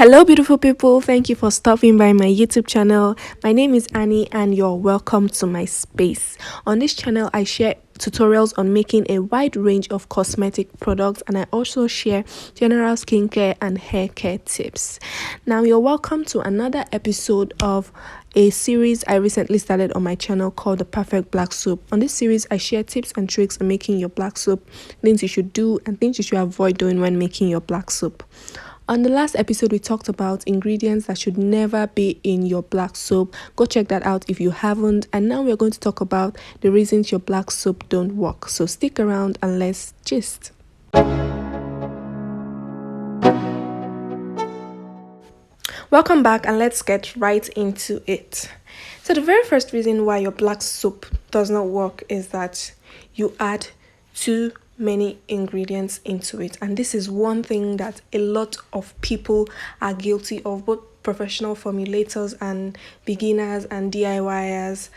Hello, beautiful people. Thank you for stopping by my YouTube channel. My name is Annie, and you're welcome to my space. On this channel, I share tutorials on making a wide range of cosmetic products, and I also share general skincare and hair care tips. Now, you're welcome to another episode of a series I recently started on my channel called The Perfect Black Soap. On this series, I share tips and tricks on making your black soap, things you should do, and things you should avoid doing when making your black soap. On the last episode, we talked about ingredients that should never be in your black soap. Go check that out if you haven't. And now we're going to talk about the reasons your black soap don't work. So stick around and let's gist. Welcome back, and let's get right into it. So the very first reason why your black soap does not work is that you add too many ingredients into it, and this is one thing that a lot of people are guilty of, both professional formulators and beginners and DIYers.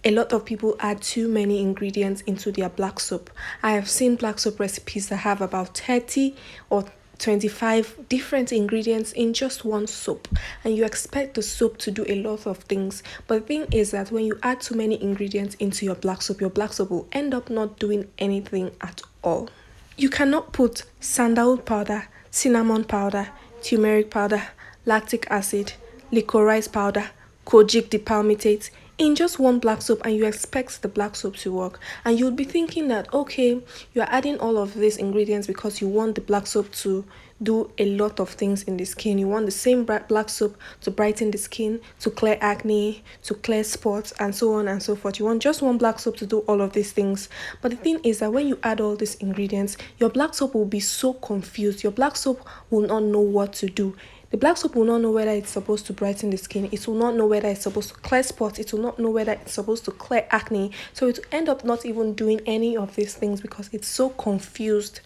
A lot of people add too many ingredients into their black soap. I have seen black soap recipes that have about 30 or 25 different ingredients in just one soap, and you expect the soap to do a lot of things. But the thing is that when you add too many ingredients into your black soap will end up not doing anything at all. You cannot put sandalwood powder, cinnamon powder, turmeric powder, lactic acid, licorice powder, kojic dipalmitate in just one black soap and you expect the black soap to work. And you'll be thinking that, okay, you're adding all of these ingredients because you want the black soap to do a lot of things in the skin. You want the same black soap to brighten the skin, to clear acne, to clear spots, and so on and so forth. You want just one black soap to do all of these things. But the thing is that when you add all these ingredients, your black soap will be so confused. Your black soap will not know what to do. The black soap will not know whether it's supposed to brighten the skin. It will not know whether it's supposed to clear spots. It will not know whether it's supposed to clear acne. So it will end up not even doing any of these things because it's so confused.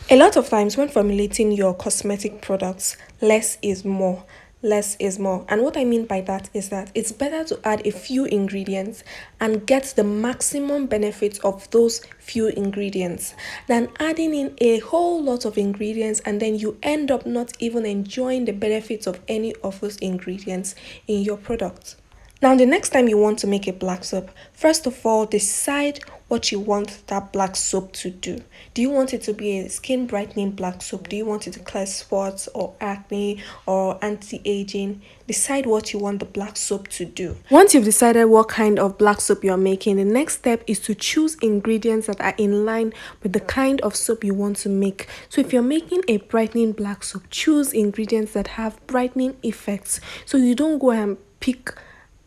A lot of times when formulating your cosmetic products, less is more. Less is more. And what I mean by that is that it's better to add a few ingredients and get the maximum benefits of those few ingredients than adding in a whole lot of ingredients and then you end up not even enjoying the benefits of any of those ingredients in your product. Now, the next time you want to make a black soap, first of all, decide what you want that black soap to do. Do you want it to be a skin brightening black soap? Do you want it to clear spots or acne or anti-aging? Decide what you want the black soap to do. Once you've decided what kind of black soap you're making, the next step is to choose ingredients that are in line with the kind of soap you want to make. So if you're making a brightening black soap, choose ingredients that have brightening effects. So you don't go and pick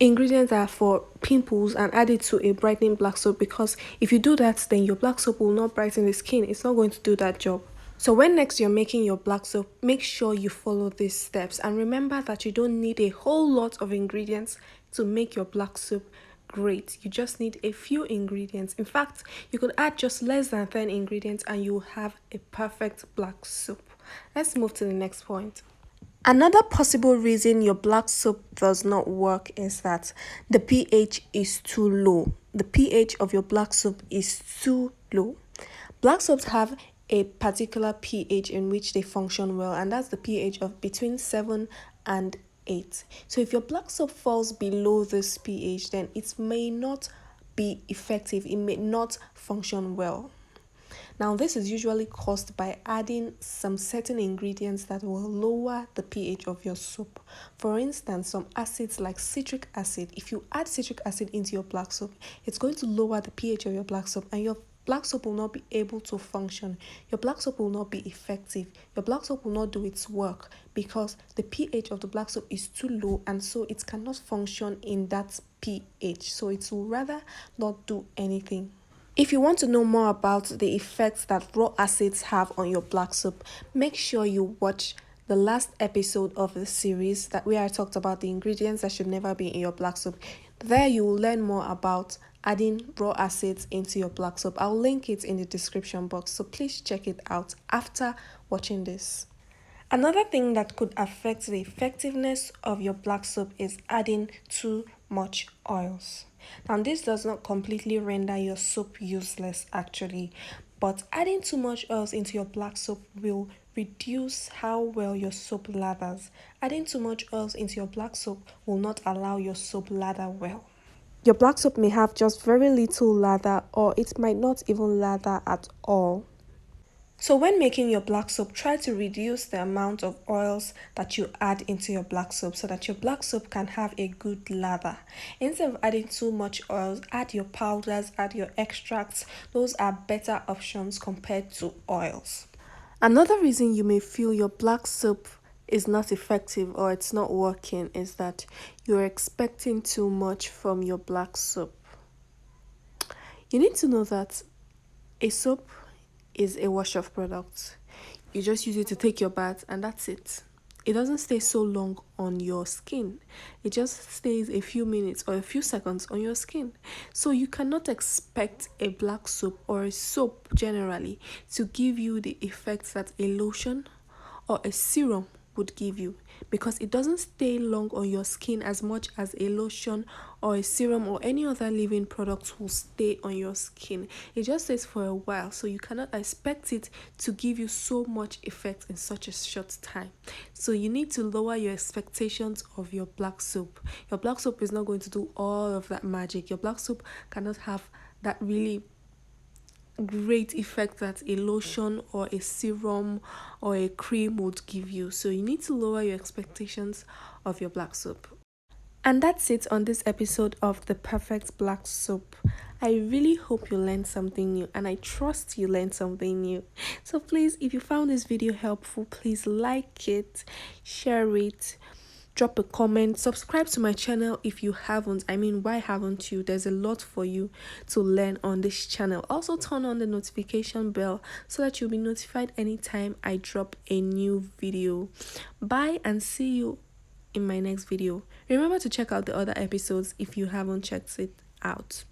ingredients that are for pimples and add it to a brightening black soap, because if you do that, then your black soap will not brighten the skin. It's not going to do that job. So when next you're making your black soap, make sure you follow these steps and remember that you don't need a whole lot of ingredients to make your black soap great. You just need a few ingredients. In fact, you could add just less than 10 ingredients and you will have a perfect black soap. Let's move to the next point. Another possible reason your black soap does not work is that the pH is too low. The pH of your black soap is too low. Black soaps have a particular pH in which they function well, and that's the pH of between 7 and 8. So if your black soap falls below this pH, then it may not be effective. It may not function well. Now, this is usually caused by adding some certain ingredients that will lower the pH of your soap. For instance, some acids like citric acid. If you add citric acid into your black soap, it's going to lower the pH of your black soap and your black soap will not be able to function. Your black soap will not be effective. Your black soap will not do its work because the pH of the black soap is too low, and so it cannot function in that pH. So it will rather not do anything. If you want to know more about the effects that raw acids have on your black soap, make sure you watch the last episode of the series where I talked about the ingredients that should never be in your black soap. There you will learn more about adding raw acids into your black soap. I'll link it in the description box, so please check it out after watching this. Another thing that could affect the effectiveness of your black soap is adding too much oils. Now, this does not completely render your soap useless actually, But adding too much oils into your black soap will reduce how well your soap lathers. Adding too much oils into your black soap will not allow your soap lather well. Your black soap may have just very little lather, or it might not even lather at all. So when making your black soap, try to reduce the amount of oils that you add into your black soap so that your black soap can have a good lather. Instead of adding too much oils, add your powders, add your extracts. Those are better options compared to oils. Another reason you may feel your black soap is not effective or it's not working is that you're expecting too much from your black soap. You need to know that a soap is a wash-off product. You just use it to take your bath and that's it. It doesn't stay so long on your skin. It just stays a few minutes or a few seconds on your skin. So you cannot expect a black soap or a soap generally to give you the effects that a lotion or a serum would give you, because it doesn't stay long on your skin as much as a lotion or a serum or any other leave-in product will stay on your skin. It just stays for a while, so you cannot expect it to give you so much effect in such a short time. So you need to lower your expectations of your black soap. Your black soap is not going to do all of that magic. Your black soap cannot have that really great effect that a lotion or a serum or a cream would give you. So you need to lower your expectations of your black soap. And that's it on this episode of The Perfect Black Soap. I really hope you learned something new, and I trust you learned something new. So please, if you found this video helpful, please like it, share it, drop a comment, subscribe to my channel if you haven't. I mean, why haven't you? There's a lot for you to learn on this channel. Also turn on the notification bell so that you'll be notified anytime I drop a new video. Bye, and see you in my next video. Remember to check out the other episodes if you haven't checked it out.